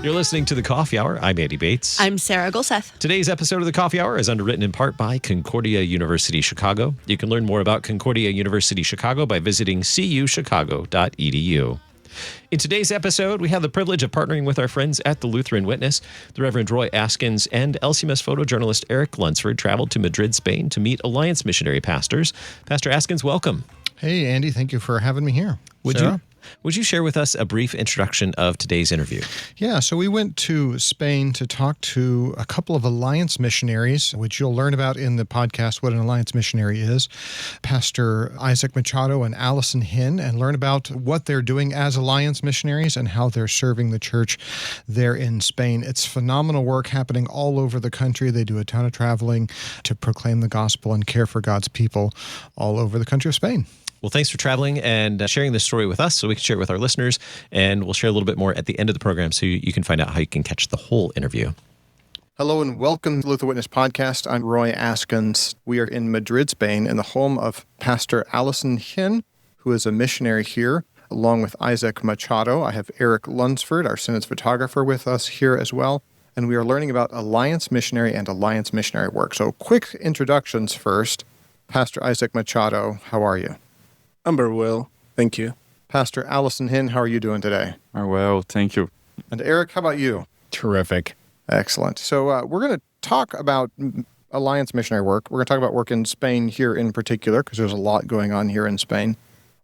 You're listening to The Coffee Hour. I'm Andy Bates. I'm Sarah Gulseth. Today's episode of The Coffee Hour is underwritten in part by Concordia University Chicago. You can learn more about Concordia University Chicago by visiting cuchicago.edu. In today's episode, we have the privilege of partnering with our friends at the Lutheran Witness. The Reverend Roy Askins and LCMS photojournalist Eric Lunsford traveled to Madrid, Spain to meet Alliance missionary pastors. Pastor Askins, welcome. Hey, Andy, thank you for having me here. Would you share with us a brief introduction of today's interview? Yeah, so we went to Spain to talk to a couple of Alliance missionaries, which you'll learn about in the podcast, what an Alliance missionary is, Pastor Isaac Machado and Allison Henn, and learn about what they're doing as Alliance missionaries and how they're serving the church there in Spain. It's phenomenal work happening all over the country. They do a ton of traveling to proclaim the gospel and care for God's people all over the country of Spain. Well, thanks for traveling and sharing this story with us so we can share it with our listeners. And we'll share a little bit more at the end of the program so you can find out how you can catch the whole interview. Hello and welcome to the Lutheran Witness Podcast. I'm Roy Askins. We are in Madrid, Spain, in the home of Pastor Allison Henn, who is a missionary here, along with Isaac Machado. I have Eric Lunsford, our Synods photographer, with us here as well. And we are learning about Alliance missionary and Alliance missionary work. So quick introductions first. Pastor Isaac Machado, how are you? I'm very well, thank you. Pastor Allison Henn, how are you doing today? Well, thank you. And Eric, how about you? Terrific. Excellent. So we're going to talk about Alliance missionary work. We're going to talk about work in Spain here in particular, because there's a lot going on here in Spain.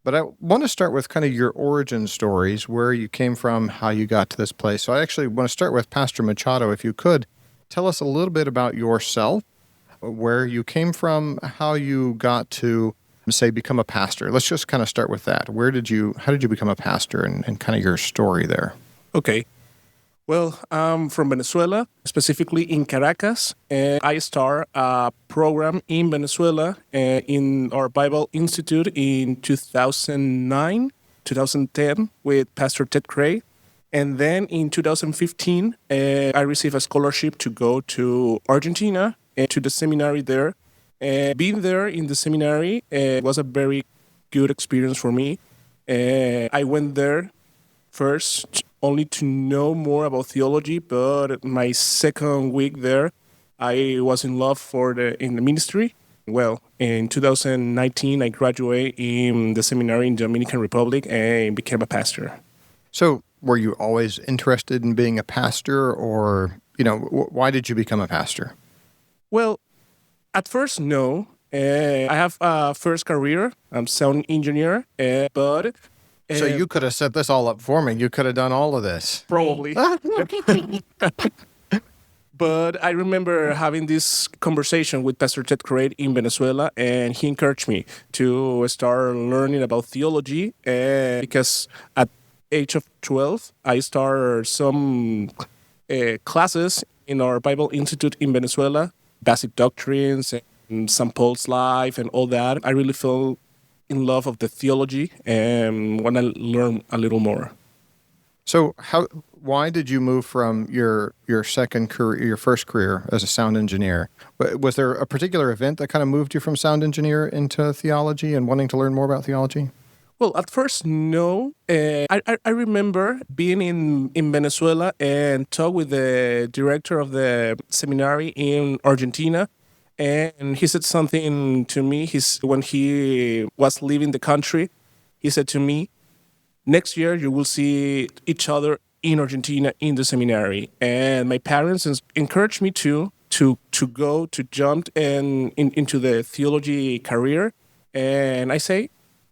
But I want to start with kind of your origin stories, where you came from, how you got to this place. So I actually want to start with Pastor Machado. If you could, tell us a little bit about yourself, where you came from, how you got to say become a pastor. Let's just kind of start with that. How did you become a pastor and kind of your story there? Okay. Well, I'm from Venezuela, specifically in Caracas. And I started a program in Venezuela in our Bible Institute in 2009, 2010 with Pastor Ted Cray. And then in 2015, I received a scholarship to go to Argentina and to the seminary there. Being there in the seminary was a very good experience for me. I went there first only to know more about theology, but my second week there, I was in love in the ministry. Well, in 2019, I graduated in the seminary in the Dominican Republic and became a pastor. So were you always interested in being a pastor, or, why did you become a pastor? Well, at first, no. I have a first career. I'm sound engineer, but... So you could have set this all up for me. You could have done all of this. Probably. But I remember having this conversation with Pastor Ted Cray in Venezuela, and he encouraged me to start learning about theology, because at age of 12, I started some classes in our Bible Institute in Venezuela, basic doctrines and St. Paul's life and all that. I really fell in love of the theology and want to learn a little more. So why did you move from your second career, your first career as a sound engineer? Was there a particular event that kind of moved you from sound engineer into theology and wanting to learn more about theology? Well, at first, no. I remember being in Venezuela and talk with the director of the seminary in Argentina, and he said something to me. When he was leaving the country, he said to me, next year you will see each other in Argentina in the seminary. And my parents encouraged me to jump into the theology career. And I say,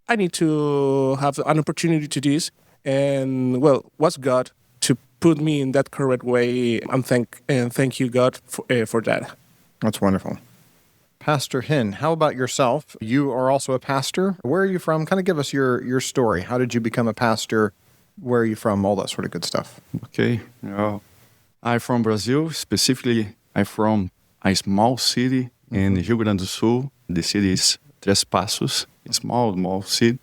I need to have an opportunity to this, and what's God to put me in that correct way, and thank you, God, for that. That's wonderful. Pastor Henn, how about yourself? You are also a pastor. Where are you from? Kind of give us your story. How did you become a pastor? Where are you from? All that sort of good stuff. Okay. I'm from Brazil. Specifically, I'm from a small city in Rio Grande do Sul. The city is Três Passos. Small city,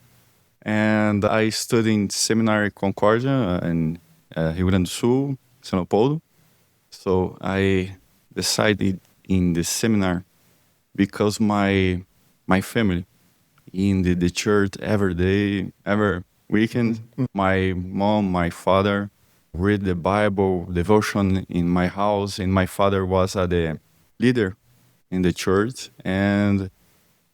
and I studied in Seminary Concordia in Rio Grande do Sul, São Paulo. So I decided in the seminar because my family in the church every day, every weekend, my mom, my father, read the Bible, devotion in my house. And my father was the leader in the church. And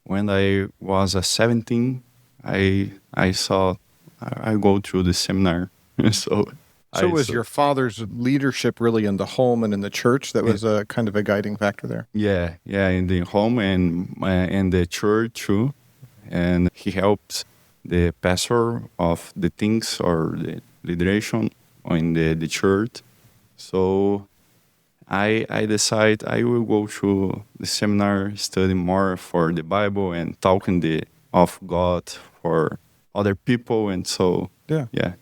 when I was 17, I saw I go through the seminar. So was your father's leadership really in the home and in the church that was a kind of a guiding factor there? Yeah, in the home and the church too. And he helps the pastor of the things or the leadership in the church. So I decide I will go to the seminar, study more for the Bible and talking of God for other people. And so, yeah.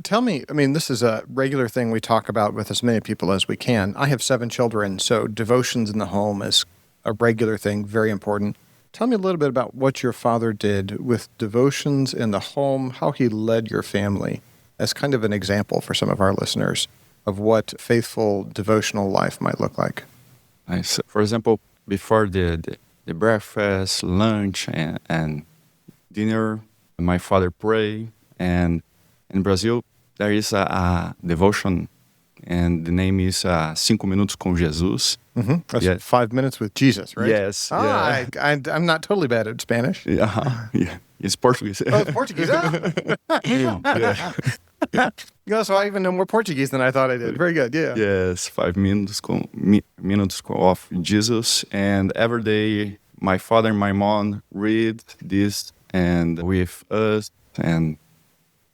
Tell me, I mean, this is a regular thing we talk about with as many people as we can. I have 7 children, so devotions in the home is a regular thing, very important. Tell me a little bit about what your father did with devotions in the home, how he led your family, as kind of an example for some of our listeners of what faithful devotional life might look like. Nice. For example, before the breakfast, lunch, and dinner, my father pray. And in Brazil, there is a devotion, and the name is 5 Minutos com Jesus. Mm-hmm. That's 5 minutes with Jesus, right? Yes. I'm not totally bad at Spanish. Yeah. It's Portuguese. Oh, it's Portuguese. Yeah, so I even know more Portuguese than I thought I did. Very good, yeah. Yes, 5 minutes of Jesus. And every day, my father and my mom read this and with us. And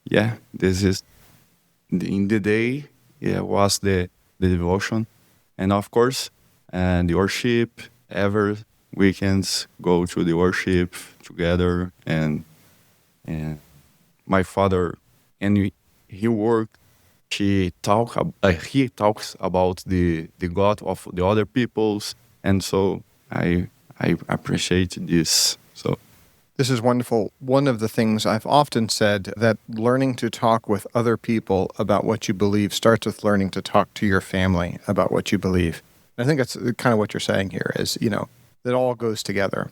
yeah, this is in the day. Yeah, was the devotion, and of course, the worship. Every weekends go to the worship together, and my father and he worked. He talks about the God of the other peoples, and so I appreciate this. So. This is wonderful. One of the things I've often said that learning to talk with other people about what you believe starts with learning to talk to your family about what you believe. I think that's kind of what you're saying here is, that all goes together.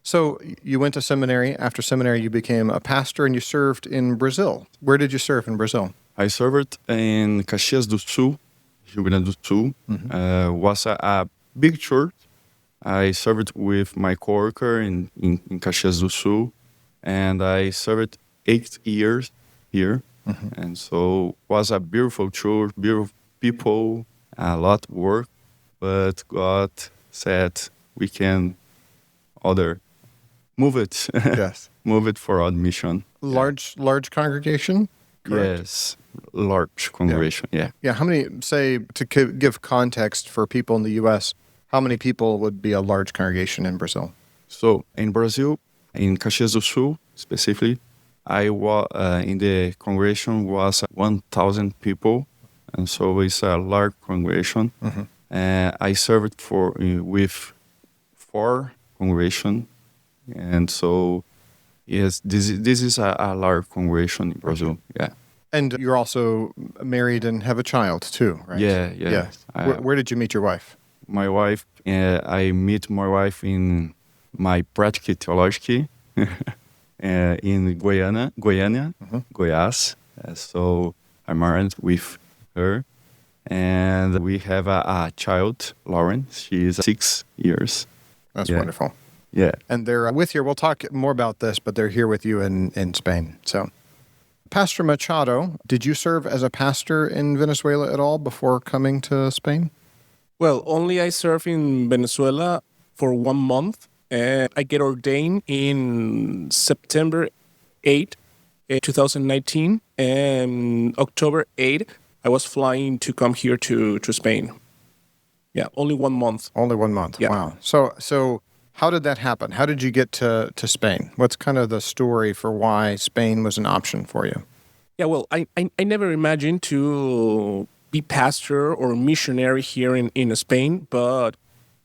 So you went to seminary. After seminary, you became a pastor and you served in Brazil. Where did you serve in Brazil? I served in Caxias do Sul, Rio Grande do Sul. Mm-hmm. Was a big church. I served with my coworker in Caxias do Sul, and I served 8 years here. Mm-hmm. And so it was a beautiful church, beautiful people, a lot of work, but God said we can move it. Yes. Move it for our mission. Large congregation? Correct? Yes, large congregation, yeah. Yeah, how many, say, to give context for people in the U.S., how many people would be a large congregation in Brazil? So in Brazil, in Caxias do Sul specifically, I was in the congregation was 1,000 people, and so it's a large congregation. Mm-hmm. I served with 4 congregations, and so yes, this is a large congregation in Brazil. Yeah. And you're also married and have a child too, right? Yeah. Where did you meet your wife? My wife, I met my wife in my practical theology in Goiânia, mm-hmm. Goiás. So I'm married with her, and we have a child, Lauren. She is 6 years. That's wonderful. Yeah. And they're with you. We'll talk more about this, but they're here with you in Spain. So, Pastor Machado, did you serve as a pastor in Venezuela at all before coming to Spain? Well, only I served in Venezuela for 1 month. I get ordained in September 8, 2019. And October 8, I was flying to come here to Spain. Yeah, only 1 month. Only 1 month. Yeah. Wow. So how did that happen? How did you get to Spain? What's kind of the story for why Spain was an option for you? Yeah, well, I never imagined to be pastor or missionary here in Spain, but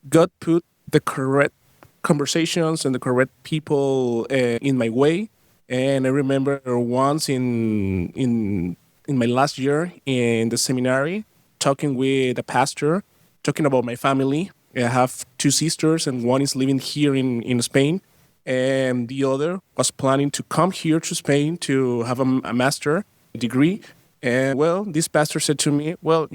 God put the correct conversations and the correct people in my way. And I remember once in my last year in the seminary, talking with a pastor, talking about my family. I have 2 sisters, and one is living here in Spain, and the other was planning to come here to Spain to have a master degree. And well, this pastor said to me, well,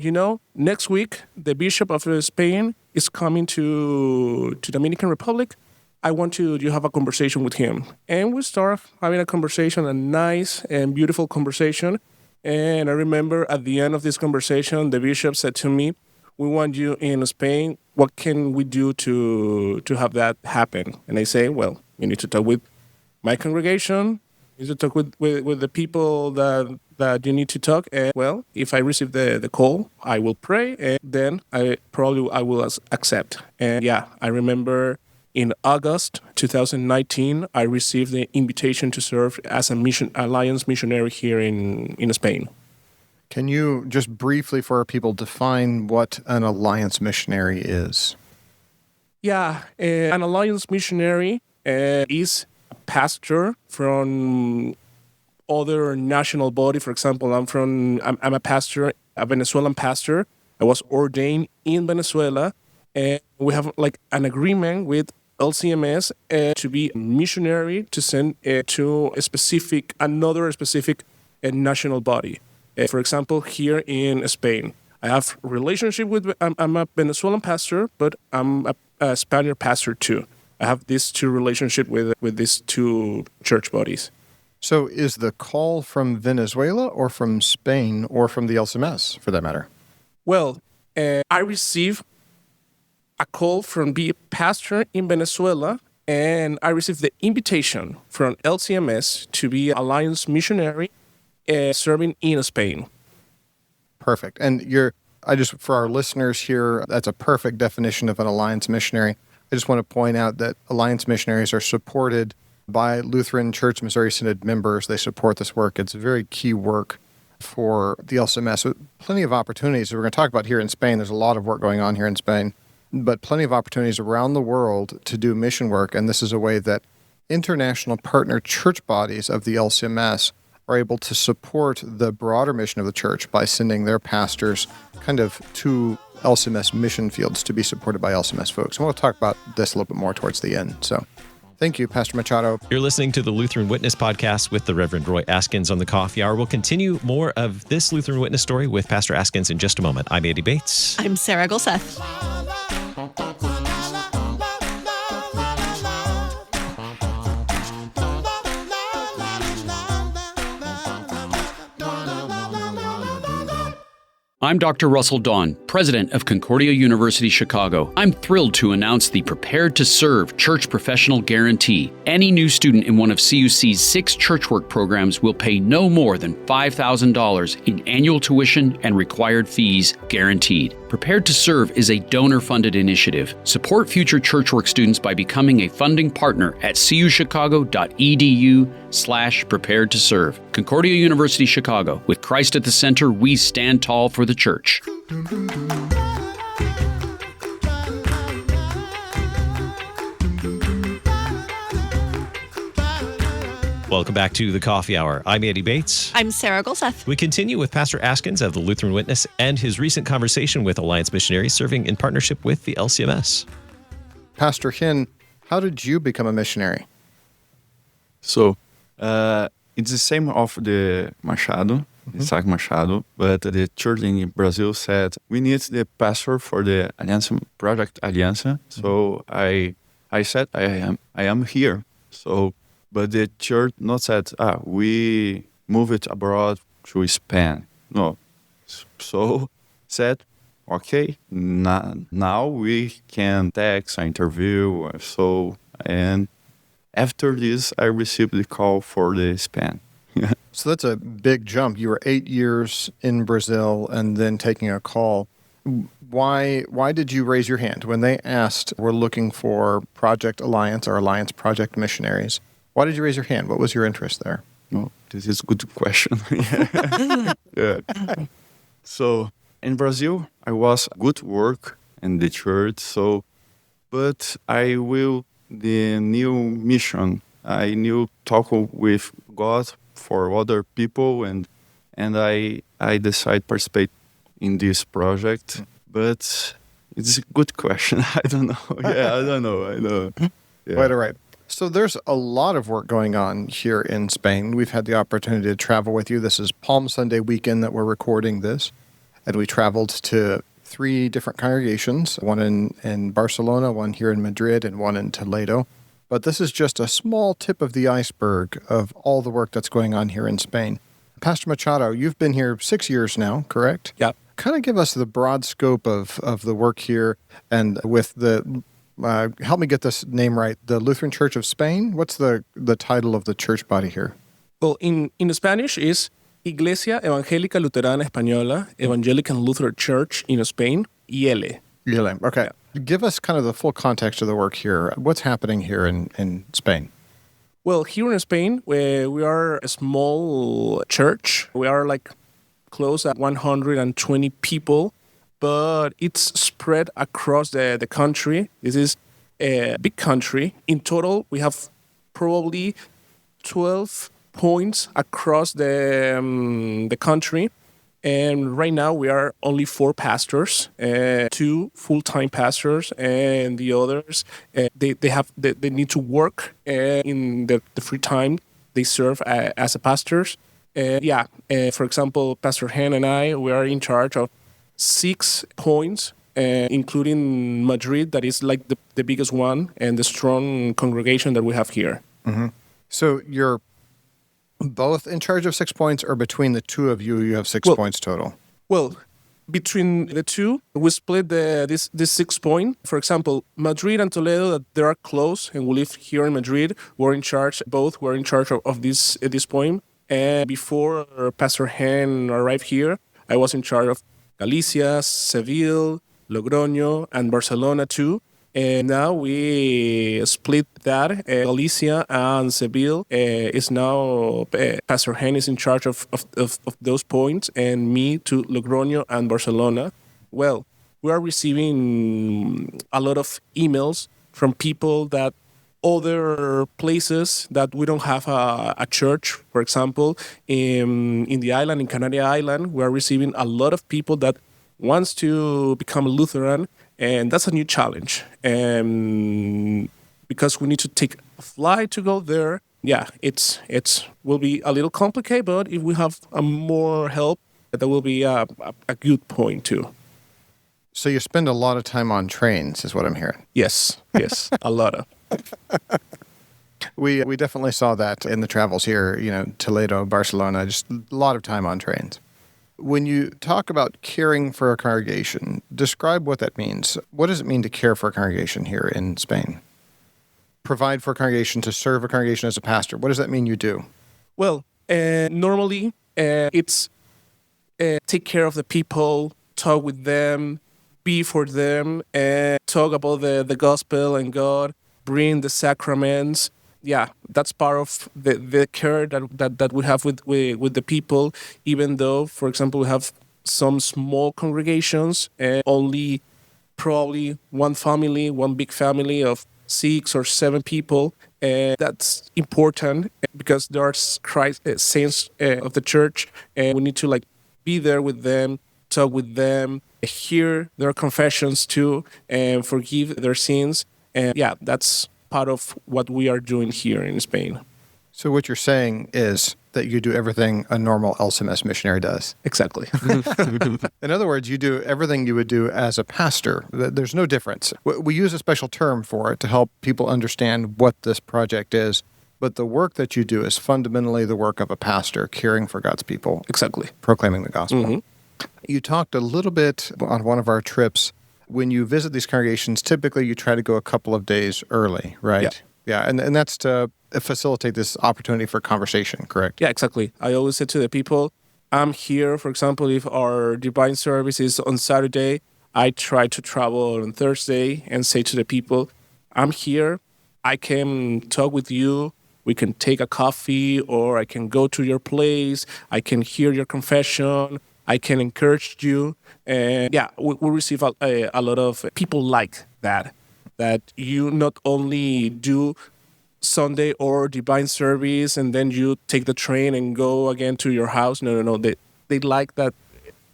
next week, the Bishop of Spain is coming to Dominican Republic. I want you have a conversation with him. And we start having a conversation, a nice and beautiful conversation. And I remember at the end of this conversation, the bishop said to me, we want you in Spain. What can we do to have that happen? And I say, well, you need to talk with my congregation. You need to talk with the people that you need to talk. And well, if I receive the call, I will pray, and then I will accept. And yeah, I remember in August 2019, I received the invitation to serve as a alliance missionary here in Spain. Can you just briefly for our people define what an alliance missionary is? Yeah, an alliance missionary is a pastor from other national body. For example, I'm a pastor, a Venezuelan pastor. I was ordained in Venezuela, and we have like an agreement with LCMS to be a missionary to send to another specific national body. For example, here in Spain, I have a relationship with, I'm a Venezuelan pastor, but I'm a Spaniard pastor too. I have these two relationships with these two church bodies. So is the call from Venezuela or from Spain or from the LCMS, for that matter? Well, I received a call from being a pastor in Venezuela, and I received the invitation from LCMS to be alliance missionary serving in Spain. Perfect. And for our listeners here, that's a perfect definition of an alliance missionary. I just want to point out that alliance missionaries are supported by Lutheran Church Missouri Synod members. They support this work. It's very key work for the LCMS. So plenty of opportunities. We're going to talk about here in Spain. There's a lot of work going on here in Spain, but plenty of opportunities around the world to do mission work. And this is a way that international partner church bodies of the LCMS are able to support the broader mission of the church by sending their pastors kind of to LCMS mission fields to be supported by LCMS folks. And we'll talk about this a little bit more towards the end. So thank you, Pastor Machado. You're listening to the Lutheran Witness Podcast with the Reverend Roy Askins on the Coffee Hour. We'll continue more of this Lutheran Witness story with Pastor Askins in just a moment. I'm Andy Bates. I'm Sarah Gulseth. I'm Dr. Russell Dawn, president of Concordia University Chicago. I'm thrilled to announce the Prepared to Serve Church Professional Guarantee. Any new student in one of CUC's 6 church work programs will pay no more than $5,000 in annual tuition and required fees guaranteed. Prepared to Serve is a donor-funded initiative. Support future church work students by becoming a funding partner at cuchicago.edu/prepared to serve. Concordia University Chicago. With Christ at the center, we stand tall for the church. Welcome back to the Coffee Hour. I'm Andy Bates. I'm Sarah Gulseth. We continue with Pastor Askins of the Lutheran Witness and his recent conversation with Alliance missionaries serving in partnership with the LCMS. Pastor Henn, how did you become a missionary? So, it's the same of the Machado, Isaac Machado, but the church in Brazil said, we need the pastor for the Aliança, Project Aliança. So I said, I am here. So, but the church not said, we move it abroad to Spain. No. So said, okay, now we can text, interview. So, and after this, I received the call for the Spain. So that's a big jump. You were 8 years in Brazil and then taking a call. Why did you raise your hand when they asked, we're looking for Project Alliance or Alliance Project missionaries? Why did you raise your hand? What was your interest there? Oh, this is a good question. Yeah. So in Brazil, I was good work in the church. So, but I will the new mission. I knew talk with God for other people, and I decided participate in this project. But it's a good question. I don't know. Yeah, I don't know. Yeah. Right. So there's a lot of work going on here in Spain. We've had the opportunity to travel with you. This is Palm Sunday weekend that we're recording this. And we traveled to 3 different congregations, one in Barcelona, one here in Madrid, and one in Toledo. But this is just a small tip of the iceberg of all the work that's going on here in Spain. Pastor Machado, you've been here 6 years now, correct? Yeah. Kind of give us the broad scope of the work here and with the... help me get this name right. The Lutheran Church of Spain. What's the title of the church body here? Well, in Spanish is Iglesia Evangélica Luterana Española, Evangelical Lutheran Church in Spain, IELE. Okay. Give us kind of the full context of the work here. What's happening here in Spain? Well, here in Spain, we are a small church. We are like close at 120 people, but it's spread across the country. This is a big country. In total, we have probably 12 points across the country. And right now we are only 4 pastors, 2 full-time pastors, and the others they need to work in the free time they serve as a pastors. For example, Pastor Henn and I, we are in charge of 6 points, including Madrid, that is like the biggest one and the strong congregation that we have here. Mm-hmm. So you're both in charge of 6 points, or between the two of you, you have 6 points total? Well, between the two, we split this 6 point. For example, Madrid and Toledo, they are close, and we live here in Madrid. We're in charge, both were in charge of this point. And before Pastor Henn arrived here, I was in charge of Galicia, Seville, Logroño, and Barcelona too. And now we split that. Galicia and Seville is now, Pastor Henn is in charge of those points, and me to Logroño and Barcelona. Well, we are receiving a lot of emails from people that other places that we don't have a church. For example, in the island, in Canary Island, we are receiving a lot of people that wants to become a Lutheran, and that's a new challenge. Because we need to take a flight to go there. Yeah, it's will be a little complicated, but if we have more help, that will be a good point too. So you spend a lot of time on trains, is what I'm hearing. Yes, a lot of. We definitely saw that in the travels here, Toledo, Barcelona, just a lot of time on trains. When you talk about caring for a congregation, describe what that means. What does it mean to care for a congregation here in Spain? Provide for a congregation, to serve a congregation as a pastor. What does that mean you do? Well, normally it's take care of the people, talk with them, be for them, talk about the gospel and God, bring the sacraments. Yeah, that's part of the care that we have with the people, even though, for example, we have some small congregations, only probably one big family of 6 or 7 people. That's important because there are saints of the church, and we need to be there with them, talk with them, hear their confessions too, and forgive their sins. And yeah, that's part of what we are doing here in Spain. So what you're saying is that you do everything a normal LCMS missionary does. Exactly. In other words, you do everything you would do as a pastor. There's no difference. We use a special term for it to help people understand what this project is, but the work that you do is fundamentally the work of a pastor, caring for God's people. Exactly. Proclaiming the gospel. Mm-hmm. You talked a little bit on one of our trips. When you visit these congregations, typically you try to go a couple of days early, right? Yeah, and that's to facilitate this opportunity for conversation, correct? Yeah, exactly. I always say to the people, I'm here, for example, if our divine service is on Saturday, I try to travel on Thursday and say to the people, I'm here, I can talk with you, we can take a coffee, or I can go to your place, I can hear your confession, I can encourage you. And yeah, we receive a lot of people like that you not only do Sunday or divine service and then you take the train and go again to your house. No. They like that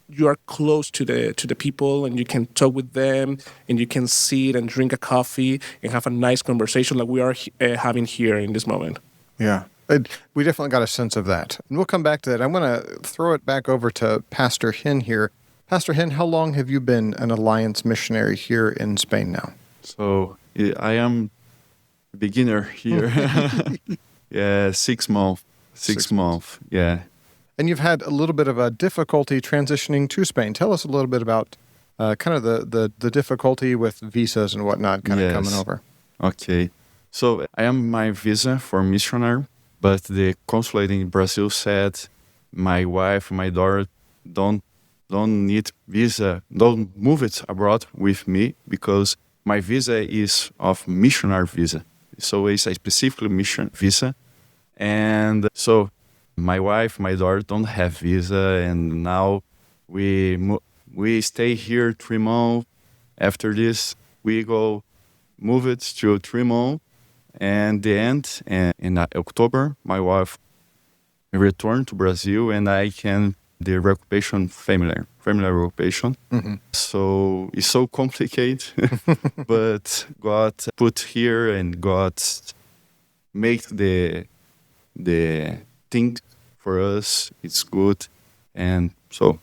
you are close to the people, and you can talk with them, and you can sit and drink a coffee and have a nice conversation like we are having here in this moment. Yeah. We definitely got a sense of that. And we'll come back to that. I'm going to throw it back over to Pastor Henn here. Pastor Henn, how long have you been an Alliance missionary here in Spain now? So I am a beginner here. Yeah, 6 months. 6 months, yeah. And you've had a little bit of a difficulty transitioning to Spain. Tell us a little bit about kind of the difficulty with visas and whatnot kind of coming over. Okay. So I am my visa for missionary, but the consulate in Brazil said my wife, my daughter don't need visa, don't move it abroad with me because my visa is of missionary visa. So it's a specific mission visa. And so my wife, my daughter don't have visa, and now we stay here 3 months. After this, we go move it to 3 months, and the end in October, my wife returned to Brazil, and I can the reoccupation family reoccupation. Mm-hmm. So it's so complicated, but God put here, and God make the thing for us. It's good, and so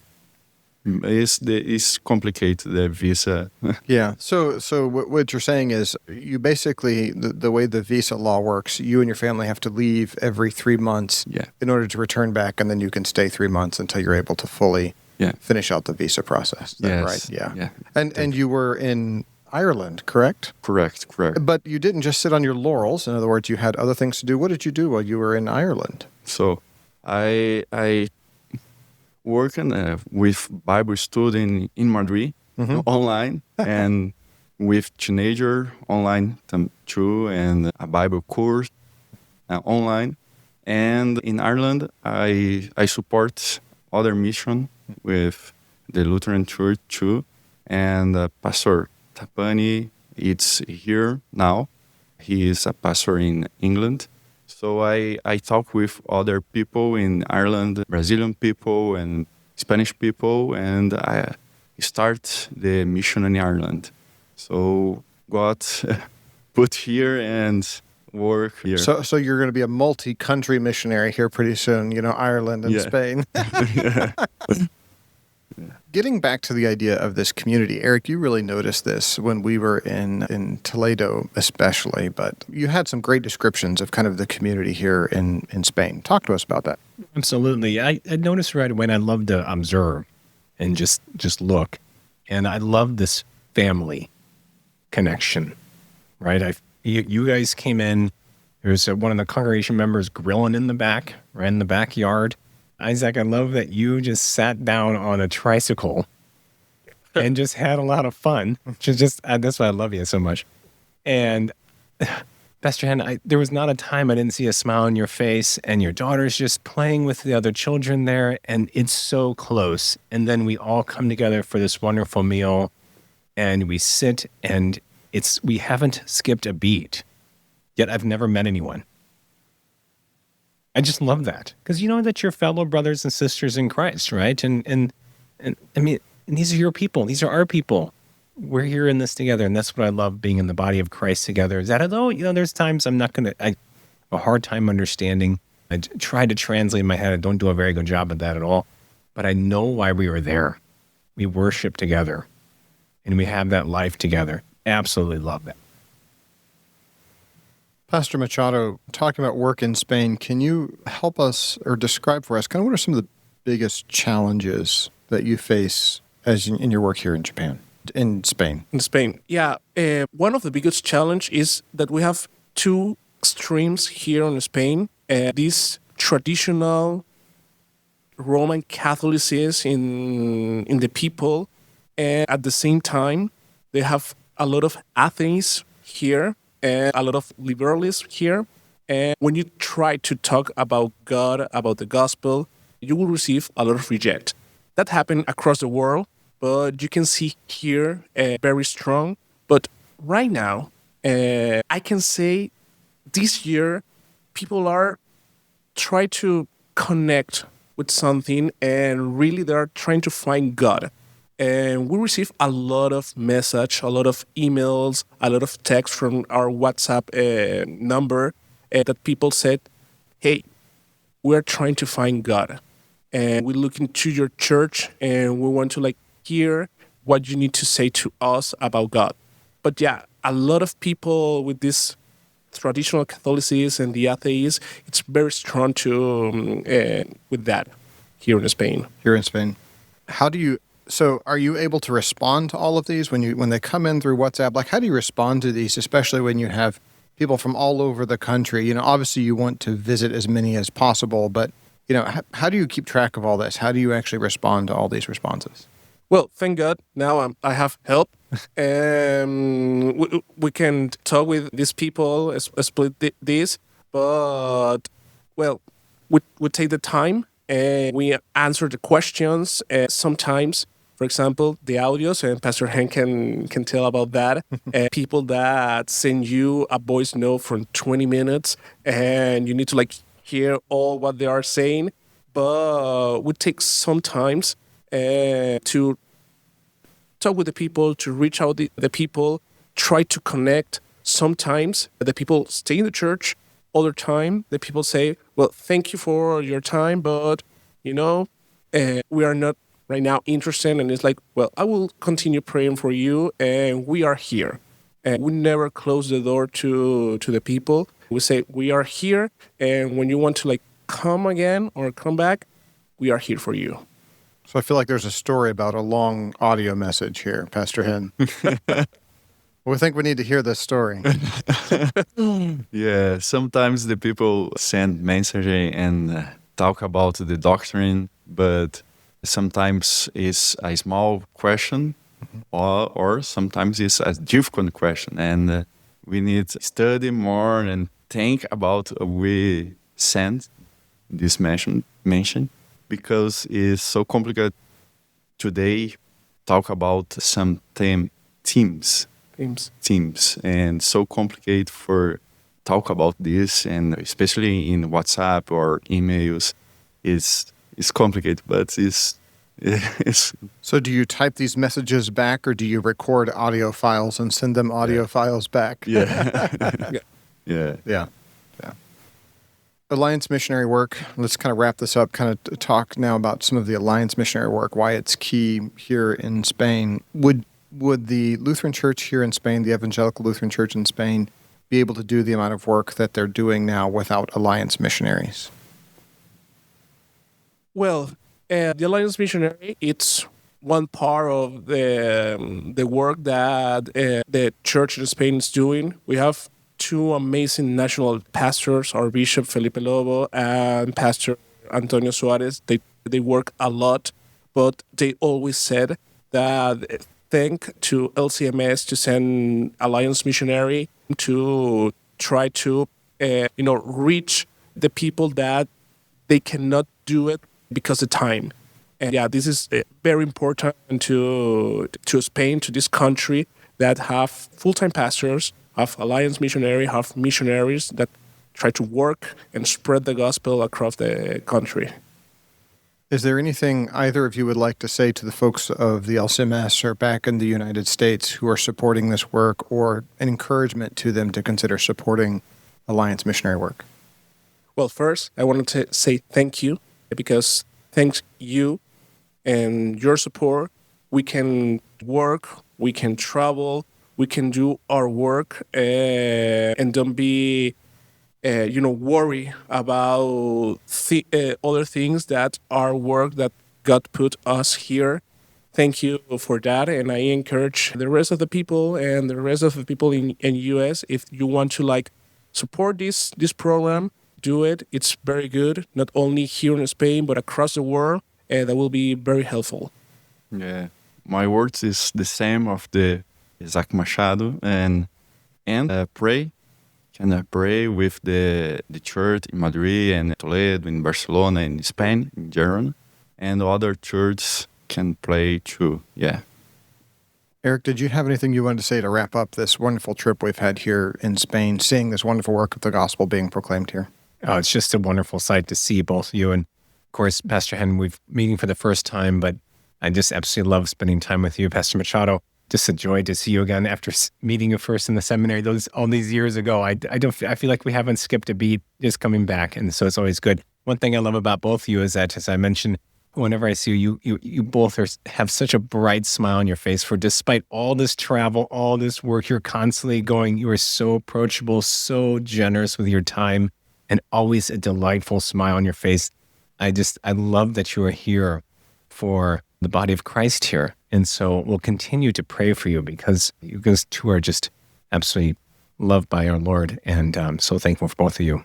it's complicated, the visa. Yeah. So what you're saying is you basically, the way the visa law works, you and your family have to leave every 3 months in order to return back, and then you can stay 3 months until you're able to fully finish out the visa process. Is that right? Yeah. And you were in Ireland, correct? Correct. But you didn't just sit on your laurels. In other words, you had other things to do. What did you do while you were in Ireland? So I working with Bible studying in Madrid online, and with teenager online too, and a Bible course online. And in Ireland, I support other mission with the Lutheran Church too, and Pastor Tapani, it's here now. He is a pastor in England. So I talk with other people in Ireland, Brazilian people and Spanish people, and I start the mission in Ireland. So God put here and work here. So you're going to be a multi-country missionary here pretty soon, Ireland and Spain. Getting back to the idea of this community, Eric, you really noticed this when we were in Toledo especially, but you had some great descriptions of kind of the community here in Spain. Talk to us about that. Absolutely. I noticed right away, I love to observe and just look. And I love this family connection, right? You guys came in, there's one of the congregation members grilling in the back, right in the backyard. Isaac, I love that you just sat down on a tricycle and just had a lot of fun. That's why I love you so much. And Pastor Henn, there was not a time I didn't see a smile on your face, and your daughter's just playing with the other children there, and it's so close. And then we all come together for this wonderful meal, and we sit, and we haven't skipped a beat. Yet I've never met anyone. I just love that, because you know that you're fellow brothers and sisters in Christ, right? And I mean, these are your people. These are our people. We're here in this together, and that's what I love, being in the body of Christ together. Is that although there's times I have a hard time understanding. I try to translate in my head. I don't do a very good job at that at all, but I know why we were there. We worship together, and we have that life together. Absolutely love that. Pastor Machado, talking about work in Spain, can you help us or describe for us kind of what are some of the biggest challenges that you face as in your work here in Spain? In Spain, yeah. One of the biggest challenge is that we have two extremes here in Spain. This traditional Roman Catholicism in the people, and at the same time, they have a lot of atheists here, and a lot of liberalism here. And when you try to talk about God, about the gospel, you will receive a lot of reject. That happened across the world, but you can see here very strong. But right now, I can say this year, people are trying to connect with something and really they're trying to find God. And we receive a lot of message, a lot of emails, a lot of text from our WhatsApp number that people said, hey, we're trying to find God. And we look into your church and we want to like hear what you need to say to us about God. But yeah, a lot of people with this traditional Catholicism and the atheists, it's very strong to with that here in Spain. Here in Spain. So are you able to respond to all of these when they come in through WhatsApp? Like, how do you respond to these, especially when you have people from all over the country? You know, obviously you want to visit as many as possible, but, you know, how do you keep track of all this? How do you actually respond to all these responses? Well, thank God, now I have help. We can talk with these people, split this, but, well, we take the time and we answer the questions. Sometimes, for example, the audios, and Pastor Henn can tell about that. People that send you a voice note from 20 minutes and you need to like hear all what they are saying. But we take some times to talk with the people, to reach out the people, try to connect. Sometimes the people stay in the church. Other time, the people say, well, thank you for your time, but, you know, we are not right now interested. And it's like, well, I will continue praying for you, and we are here. And we never close the door to the people. We say, we are here, and when you want to, like, come again or come back, we are here for you. So I feel like there's a story about a long audio message here, Pastor Henn. We think we need to hear this story. Yeah, sometimes the people send message and talk about the doctrine, but sometimes it's a small question, or sometimes it's a difficult question, and we need to study more and think about we send this mention because it's so complicated today. Talk about some themes, and so complicated for talk about this, and especially in WhatsApp or emails, it's complicated, but it's So do you type these messages back, or do you record audio files and send them audio files back? Yeah. Yeah. Alliance missionary work. Let's kind of wrap this up, kind of talk now about some of the Alliance missionary work, why it's key here in Spain. Would the Lutheran Church here in Spain, the Evangelical Lutheran Church in Spain, be able to do the amount of work that they're doing now without Alliance missionaries? Well, the Alliance missionary, it's one part of the work that the church in Spain is doing. We have two amazing national pastors, our Bishop Felipe Lobo and Pastor Antonio Suarez. They work a lot, but they always said that thank to LCMS to send Alliance missionary to try to reach the people that they cannot do it because of time. And yeah, this is very important to Spain, to this country that have full-time pastors, have Alliance missionary, have missionaries that try to work and spread the gospel across the country. Is there anything either of you would like to say to the folks of the LCMS or back in the United States who are supporting this work, or an encouragement to them to consider supporting Alliance missionary work? Well, first, I wanted to say thank you, because thanks you and your support, we can work, we can travel, we can do our work, and don't be, worry about other things that are work that God put us here. Thank you for that, and I encourage the rest of the people and the rest of the people in U.S. if you want to support this program, do it. It's very good, not only here in Spain but across the world, and that will be very helpful. Yeah, my words is the same of the Isaac Machado, and pray. Can I pray with the church in Madrid and Toledo, in Barcelona, in Spain, in general, and other churches can pray too. Yeah. Eric, did you have anything you wanted to say to wrap up this wonderful trip we've had here in Spain, seeing this wonderful work of the gospel being proclaimed here? Oh, it's just a wonderful sight to see both you and course, Pastor Henn, we've meeting for the first time, but I just absolutely love spending time with you, Pastor Machado. Just a joy to see you again after meeting you first in the seminary all these years ago. I feel like we haven't skipped a beat just coming back, and so it's always good. One thing I love about both of you is that, as I mentioned, whenever I see you both have such a bright smile on your face. For despite all this travel, all this work, you're constantly going. You are so approachable, so generous with your time, and always a delightful smile on your face. I love that you are here for the body of Christ here. And so we'll continue to pray for you because you guys two are just absolutely loved by our Lord. And I'm so thankful for both of you.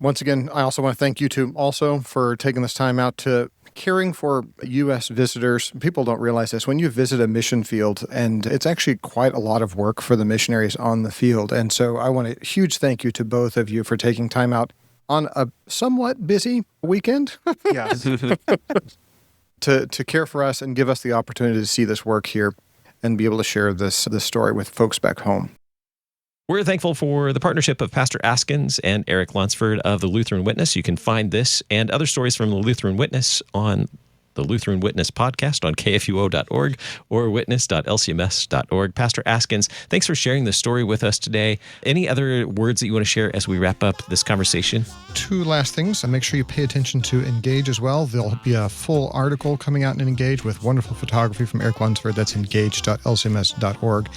Once again, I also want to thank you two also for taking this time out to caring for U.S. visitors. People don't realize this. When you visit a mission field, and it's actually quite a lot of work for the missionaries on the field. And so I want a huge thank you to both of you for taking time out on a somewhat busy weekend. Yeah. to care for us and give us the opportunity to see this work here and be able to share this story with folks back home. We're thankful for the partnership of Pastor Askins and Eric Lunsford of the Lutheran Witness. You can find this and other stories from the Lutheran Witness on the Lutheran Witness Podcast on kfuo.org or witness.lcms.org. Pastor Askins, thanks for sharing this story with us today. Any other words that you want to share as we wrap up this conversation? Two last things. Make sure you pay attention to Engage as well. There'll be a full article coming out in Engage with wonderful photography from Eric Lunsford. That's engage.lcms.org.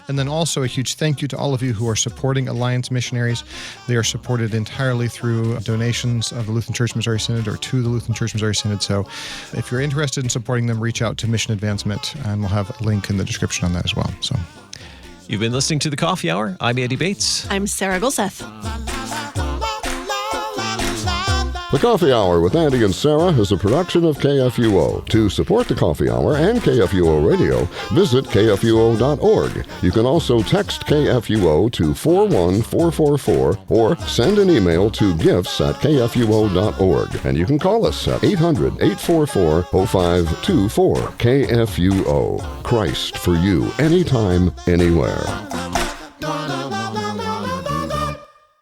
And then also a huge thank you to all of you who are supporting Alliance Missionaries. They are supported entirely through donations of the Lutheran Church Missouri Synod or to the Lutheran Church Missouri Synod. So if you're interested in supporting them, reach out to Mission Advancement, and we'll have a link in the description on that as well. So, you've been listening to The Coffee Hour. I'm Andy Bates. I'm Sarah Golseth. The Coffee Hour with Andy and Sarah is a production of KFUO. To support the Coffee Hour and KFUO Radio, visit kfuo.org. You can also text KFUO to 41444 or send an email to gifts@kfuo.org. And you can call us at 800-844-0524. KFUO. Christ for you, anytime, anywhere.